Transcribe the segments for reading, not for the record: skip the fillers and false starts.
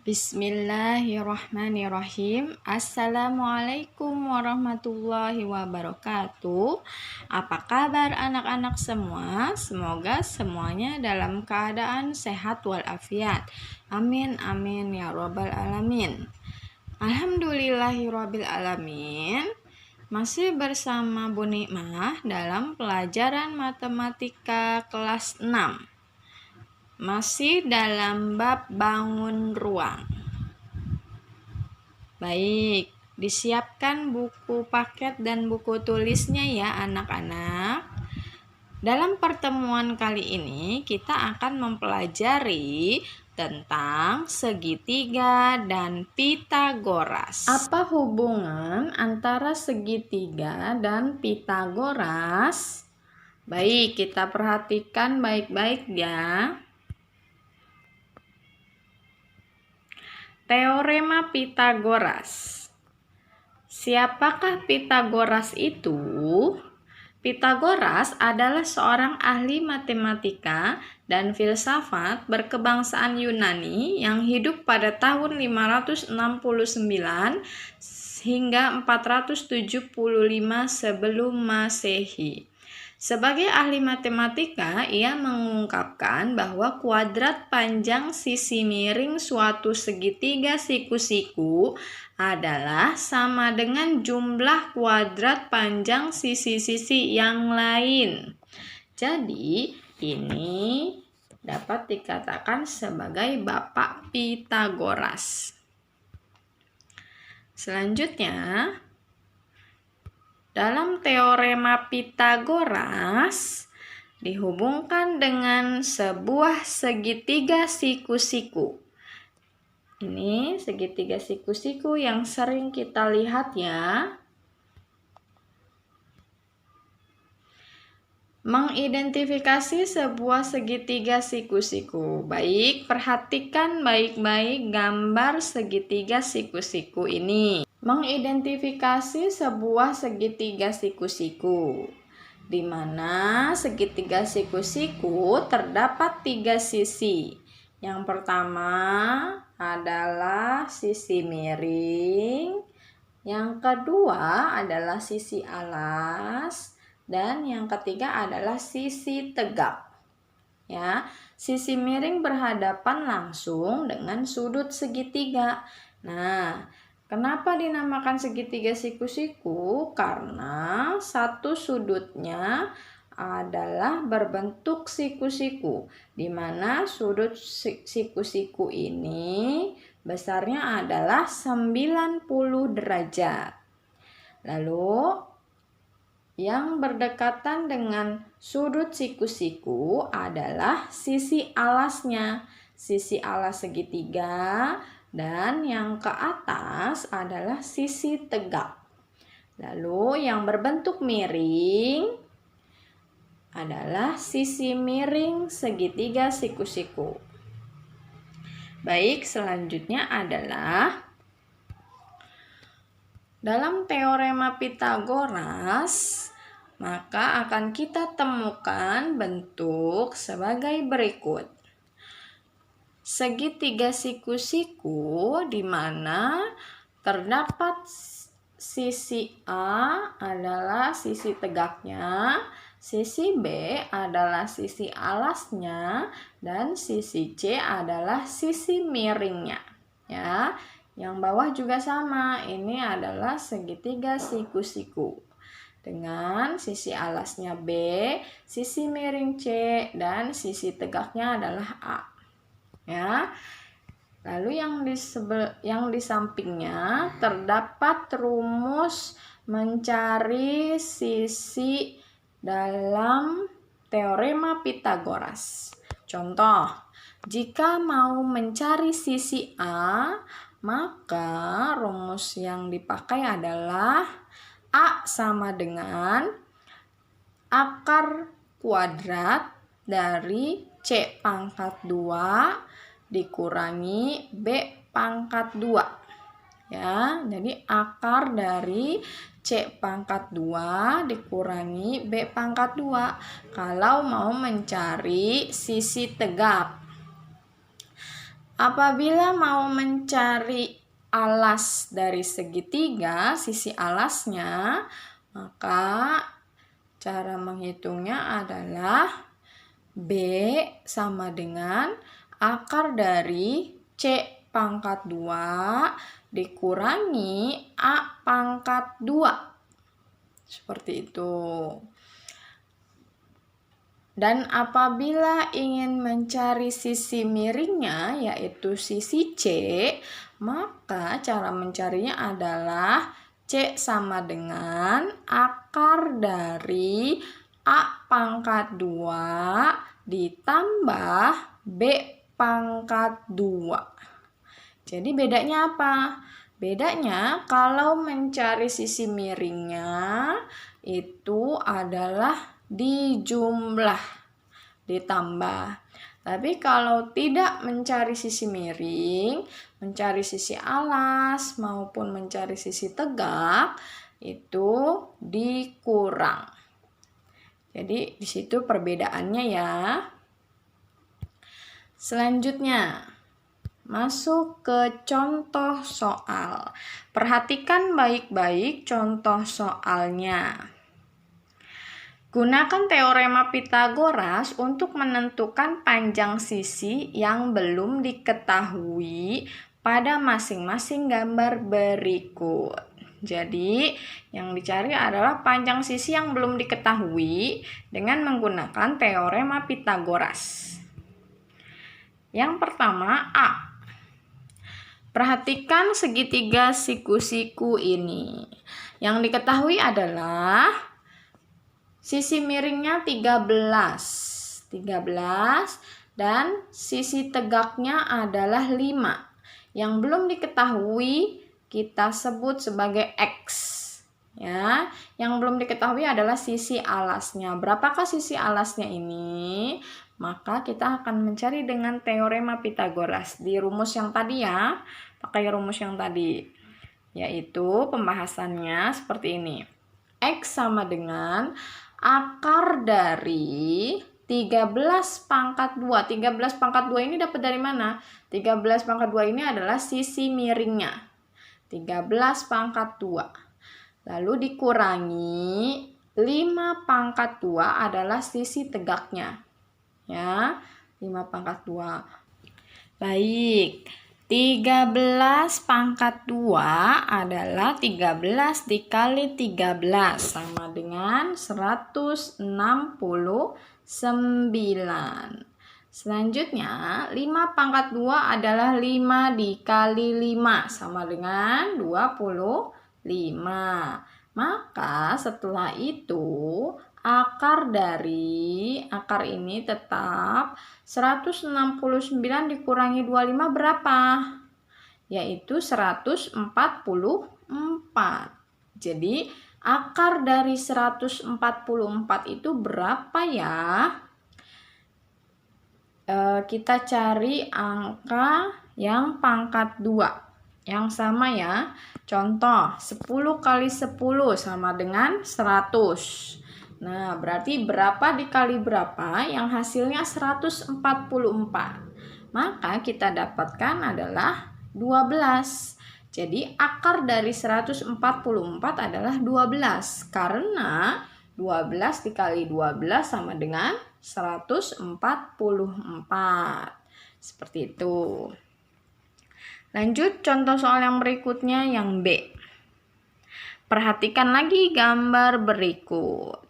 Bismillahirrahmanirrahim. Assalamualaikum warahmatullahi wabarakatuh. Apa kabar anak-anak semua? Semoga semuanya dalam keadaan sehat walafiat. Amin amin ya robbal alamin. Alhamdulillahirabbil alamin. Masih bersama Bu Nikmah dalam pelajaran matematika kelas 6. Masih dalam bab bangun ruang. Baik, disiapkan buku paket dan buku tulisnya ya anak-anak. Dalam pertemuan kali ini kita akan mempelajari tentang segitiga dan Pitagoras. Apa hubungan antara segitiga dan Pitagoras? Baik, kita perhatikan baik-baik ya. Teorema Pitagoras. Siapakah Pitagoras itu? Pitagoras adalah seorang ahli matematika dan filsafat berkebangsaan Yunani yang hidup pada tahun 569 hingga 475 sebelum Masehi. Sebagai ahli matematika, ia mengungkapkan bahwa kuadrat panjang sisi miring suatu segitiga siku-siku adalah sama dengan jumlah kuadrat panjang sisi-sisi yang lain. Jadi, ini dapat dikatakan sebagai Bapak Pitagoras. Selanjutnya, dalam teorema Pitagoras dihubungkan dengan sebuah segitiga siku-siku. Ini segitiga siku-siku yang sering kita lihat ya. Mengidentifikasi sebuah segitiga siku-siku. Baik, perhatikan baik-baik gambar segitiga siku-siku ini. Mengidentifikasi sebuah segitiga siku-siku, di mana segitiga siku-siku terdapat 3 sisi. Yang pertama adalah sisi miring, yang kedua adalah sisi alas, dan yang ketiga adalah sisi tegak. Ya, sisi miring berhadapan langsung dengan sudut segitiga. Nah, kenapa dinamakan segitiga siku-siku? Karena satu sudutnya adalah berbentuk siku-siku, di mana sudut siku-siku ini besarnya adalah 90 derajat. Lalu yang berdekatan dengan sudut siku-siku adalah sisi alasnya, sisi alas segitiga, dan yang ke atas adalah sisi tegak. Lalu yang berbentuk miring adalah sisi miring segitiga siku-siku. Baik, selanjutnya adalah dalam teorema Pitagoras, maka akan kita temukan bentuk sebagai berikut. Segitiga siku-siku di mana terdapat sisi A adalah sisi tegaknya, sisi B adalah sisi alasnya, dan sisi C adalah sisi miringnya. Ya. Yang bawah juga sama, ini adalah segitiga siku-siku dengan sisi alasnya B, sisi miring C, dan sisi tegaknya adalah A. Ya. Lalu yang di sampingnya terdapat rumus mencari sisi dalam teorema Pitagoras. Contoh, jika mau mencari sisi A, maka rumus yang dipakai adalah A sama dengan akar kuadrat dari C pangkat 2 dikurangi B pangkat 2. Ya, jadi akar dari C pangkat 2 dikurangi B pangkat 2 kalau mau mencari sisi tegak. Apabila mau mencari alas dari segitiga, sisi alasnya, maka cara menghitungnya adalah B sama dengan akar dari C pangkat 2 dikurangi A pangkat 2. Seperti itu. Dan apabila ingin mencari sisi miringnya, yaitu sisi C, maka cara mencarinya adalah C sama dengan akar dari A pangkat 2 ditambah B pangkat 2. Jadi bedanya apa? Bedanya kalau mencari sisi miringnya itu adalah dijumlah, ditambah. Tapi kalau tidak mencari sisi miring, mencari sisi alas maupun mencari sisi tegak, itu dikurang. Jadi di situ perbedaannya ya. Selanjutnya, masuk ke contoh soal. Perhatikan baik-baik contoh soalnya. Gunakan teorema Pythagoras untuk menentukan panjang sisi yang belum diketahui pada masing-masing gambar berikut. Jadi, yang dicari adalah panjang sisi yang belum diketahui dengan menggunakan teorema Pythagoras. Yang pertama, A. Perhatikan segitiga siku-siku ini. Yang diketahui adalah sisi miringnya 13 dan sisi tegaknya adalah 5. Yang belum diketahui kita sebut sebagai X. Ya, yang belum diketahui adalah sisi alasnya. Berapakah sisi alasnya ini? Maka kita akan mencari dengan teorema Pythagoras di rumus yang tadi ya. Pakai rumus yang tadi. Yaitu pembahasannya seperti ini. X sama dengan akar dari 13 pangkat 2. 13 pangkat 2 ini dapat dari mana? 13 pangkat 2 ini adalah sisi miringnya. 13 pangkat 2. Lalu dikurangi 5 pangkat 2 adalah sisi tegaknya. Ya, 5 pangkat 2. Baik. 13 pangkat 2 adalah 13 dikali 13 sama dengan 169. Selanjutnya 5 pangkat 2 adalah 5 dikali 5 sama dengan 25. Maka setelah itu akar ini tetap 169 dikurangi 25 berapa? Yaitu 144. Jadi akar dari 144 itu berapa ya? Kita cari angka yang pangkat 2. Yang sama ya. Contoh 10 kali 10 sama dengan 100. Nah, berarti berapa dikali berapa yang hasilnya 144. Maka kita dapatkan adalah 12. Jadi akar dari 144 adalah 12. Karena 12 dikali 12 sama dengan 144. Seperti itu. Lanjut contoh soal yang berikutnya yang B. Perhatikan lagi gambar berikut.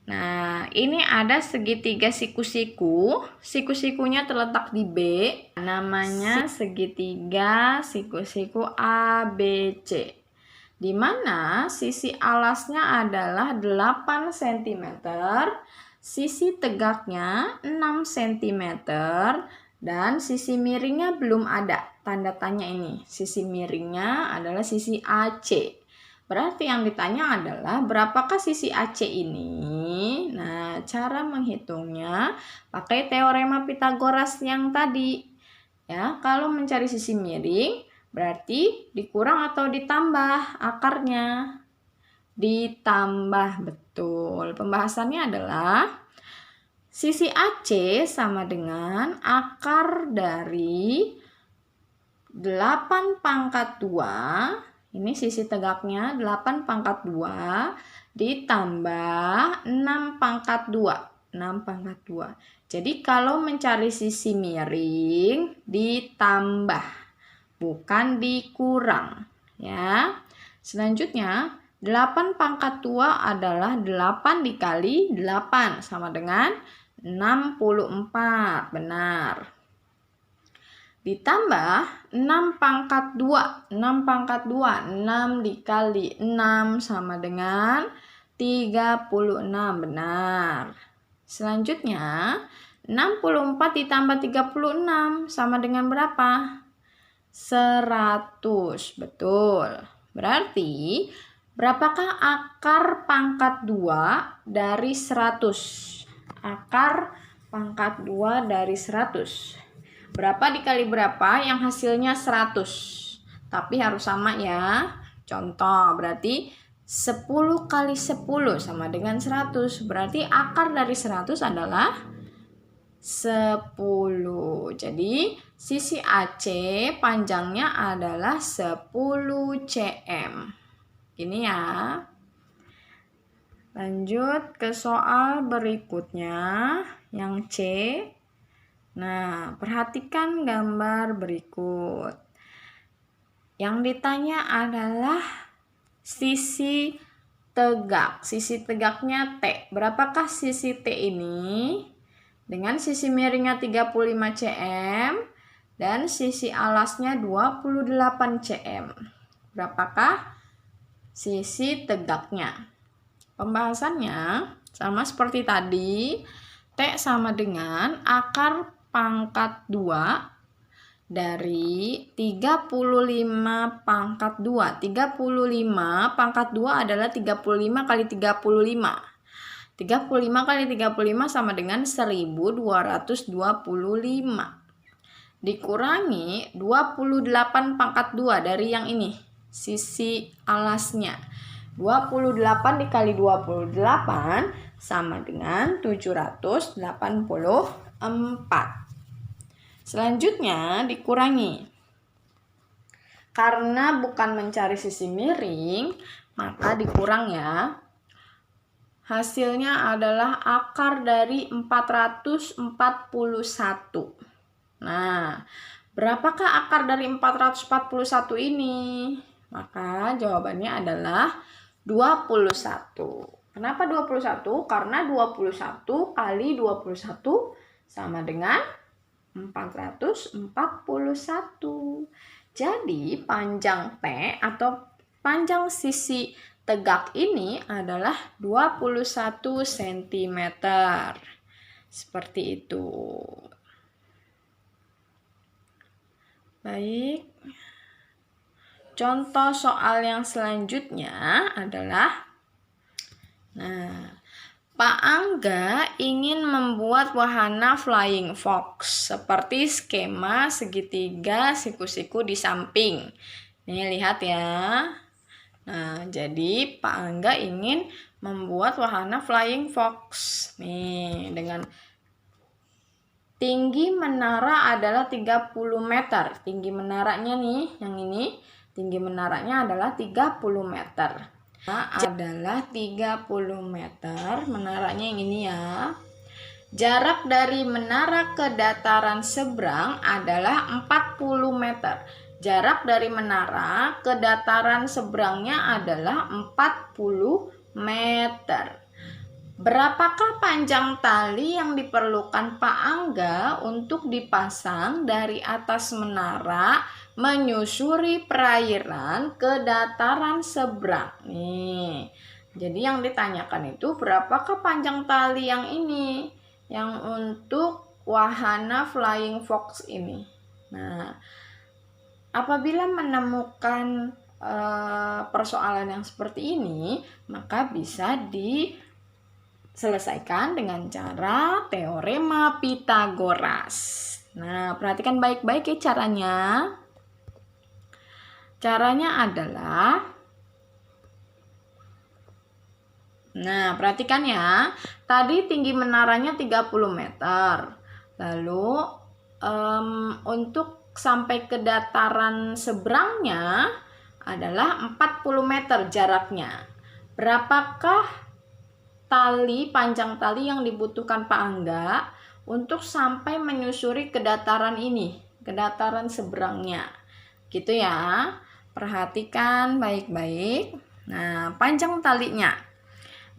Nah, ini ada segitiga siku-siku. Siku-sikunya terletak di B. Namanya segitiga siku-siku ABC. Di mana sisi alasnya adalah 8 cm, sisi tegaknya 6 cm, dan sisi miringnya belum ada. Tanda tanya ini. Sisi miringnya adalah sisi AC. Berarti yang ditanya adalah berapakah sisi AC ini? Nah, cara menghitungnya pakai teorema Pythagoras yang tadi. Ya, kalau mencari sisi miring berarti dikurang atau ditambah akarnya? Ditambah, betul. Pembahasannya adalah sisi AC sama dengan akar dari 8 pangkat 2, ini sisi tegaknya 8 pangkat 2 ditambah 6 pangkat 2. 6 pangkat 2. Jadi kalau mencari sisi miring ditambah, bukan dikurang. Ya. Selanjutnya 8 pangkat 2 adalah 8 dikali 8 sama dengan 64. Benar. Ditambah 6 pangkat 2. 6 pangkat 2. 6 dikali 6 sama dengan 36. Benar. Selanjutnya 64 ditambah 36 sama dengan berapa? 100. Betul. Berarti berapakah akar pangkat 2 dari 100? Akar pangkat 2 dari 100. Berapa dikali berapa yang hasilnya 100. Tapi harus sama ya. Contoh, berarti 10 kali 10 sama dengan 100. Berarti akar dari 100 adalah 10. Jadi sisi AC panjangnya adalah 10 cm. Ini ya. Lanjut ke soal berikutnya yang C. Nah, perhatikan gambar berikut. Yang ditanya adalah sisi tegak. Sisi tegaknya T. Berapakah sisi T ini? Dengan sisi miringnya 35 cm dan sisi alasnya 28 cm. Berapakah sisi tegaknya? Pembahasannya sama seperti tadi. T sama dengan akar pangkat 2 dari 35 pangkat 2. 35 pangkat 2 adalah 35 kali 35. 35 kali 35 sama dengan 1225. Dikurangi 28 pangkat 2 dari yang ini, sisi alasnya. 28 dikali 28 sama dengan 784. Selanjutnya dikurangi. Karena bukan mencari sisi miring, maka dikurang ya. Hasilnya adalah akar dari 441. Nah, berapakah akar dari 441 ini? Maka jawabannya adalah 21. Kenapa 21? Karena 21 kali 21 sama dengan 441. Jadi panjang T atau panjang sisi tegak ini adalah 21 cm. Seperti itu. Baik. Contoh soal yang selanjutnya adalah, Pak Angga ingin membuat wahana flying fox seperti skema segitiga siku-siku di samping. Nih lihat ya. Nah, jadi Pak Angga ingin membuat wahana flying fox. Nih, dengan tinggi menara adalah 30 meter. Tinggi menaranya nih, yang ini, tinggi menaranya adalah 30 meter. Adalah 30 meter, menaranya yang ini ya. Jarak dari menara ke dataran seberang adalah 40 meter. Jarak dari menara ke dataran seberangnya adalah 40 meter. Berapakah panjang tali yang diperlukan Pak Angga untuk dipasang dari atas menara menyusuri perairan ke dataran seberang? Nih, jadi yang ditanyakan itu berapakah panjang tali yang ini, yang untuk wahana flying fox ini. Nah, apabila menemukan persoalan yang seperti ini, maka bisa diselesaikan dengan cara teorema Pythagoras. Nah, perhatikan baik-baik ya caranya. Caranya adalah, nah perhatikan ya, tadi tinggi menaranya 30 meter. Lalu untuk sampai ke dataran seberangnya adalah 40 meter jaraknya. Berapakah panjang tali yang dibutuhkan Pak Angga untuk sampai menyusuri ke dataran ini, ke dataran seberangnya? Gitu ya. Perhatikan baik-baik. Nah, panjang talinya.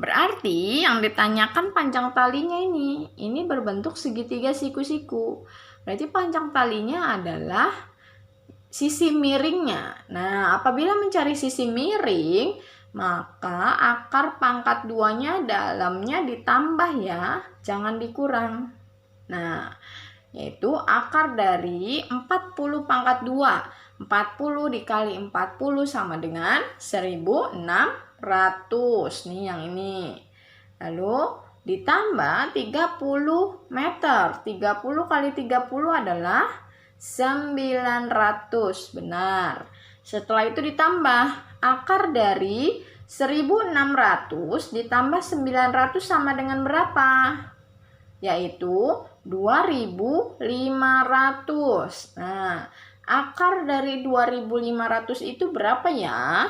Berarti yang ditanyakan panjang talinya ini berbentuk segitiga siku-siku. Berarti panjang talinya adalah sisi miringnya. Nah, apabila mencari sisi miring, maka akar pangkat 2-nya dalamnya ditambah ya, jangan dikurang. Nah, yaitu akar dari 40 pangkat 2. 40 dikali 40 sama dengan 1600. Nih yang ini. Lalu ditambah 30 meter. 30 kali 30 adalah 900. Benar. Setelah itu ditambah akar dari 1600 ditambah 900 sama dengan berapa? Yaitu 2500. Nah, akar dari 2500 itu berapa ya?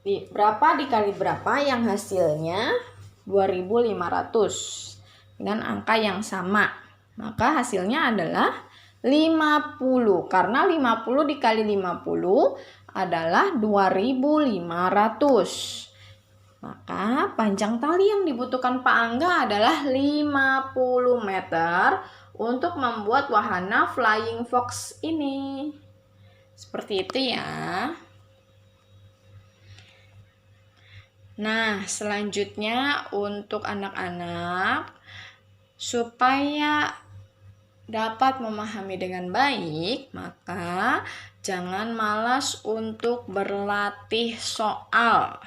Berapa dikali berapa yang hasilnya 2500 dengan angka yang sama. Maka hasilnya adalah 50. Karena 50 dikali 50 adalah 2500. Maka panjang tali yang dibutuhkan Pak Angga adalah 50 meter untuk membuat wahana Flying Fox ini. Seperti itu ya. Nah, selanjutnya untuk anak-anak, supaya dapat memahami dengan baik, maka jangan malas untuk berlatih soal.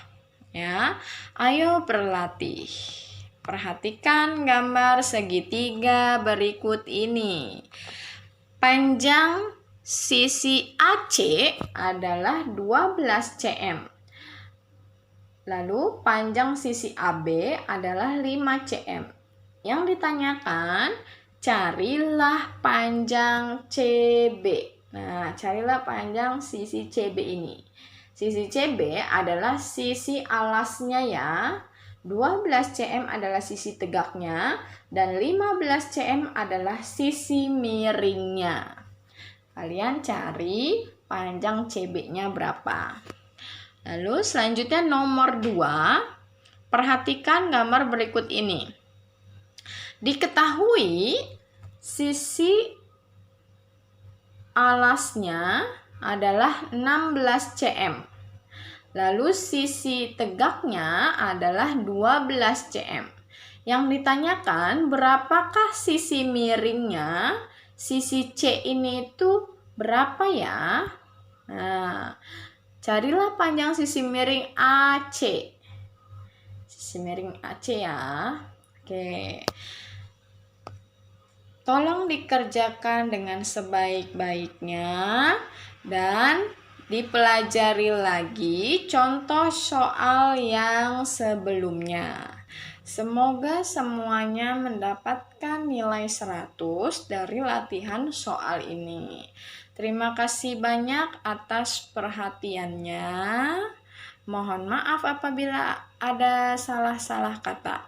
Ya, ayo berlatih. Perhatikan gambar segitiga berikut ini. Panjang sisi AC adalah 12 cm. Lalu panjang sisi AB adalah 5 cm. Yang ditanyakan, carilah panjang CB. Nah, carilah panjang sisi CB ini. Sisi CB adalah sisi alasnya ya. 12 cm adalah sisi tegaknya dan 15 cm adalah sisi miringnya. Kalian cari panjang CB-nya berapa. Lalu selanjutnya nomor 2. Perhatikan gambar berikut ini. Diketahui sisi alasnya adalah 16 cm. Lalu sisi tegaknya adalah 12 cm. Yang ditanyakan, berapakah sisi miringnya? Sisi C ini itu berapa ya? Nah, carilah panjang sisi miring AC. Sisi miring AC ya. Oke. Tolong dikerjakan dengan sebaik-baiknya dan dipelajari lagi contoh soal yang sebelumnya. Semoga semuanya mendapatkan nilai 100 dari latihan soal ini. Terima kasih banyak atas perhatiannya. Mohon maaf apabila ada salah-salah kata.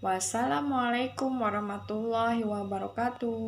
Wassalamualaikum warahmatullahi wabarakatuh.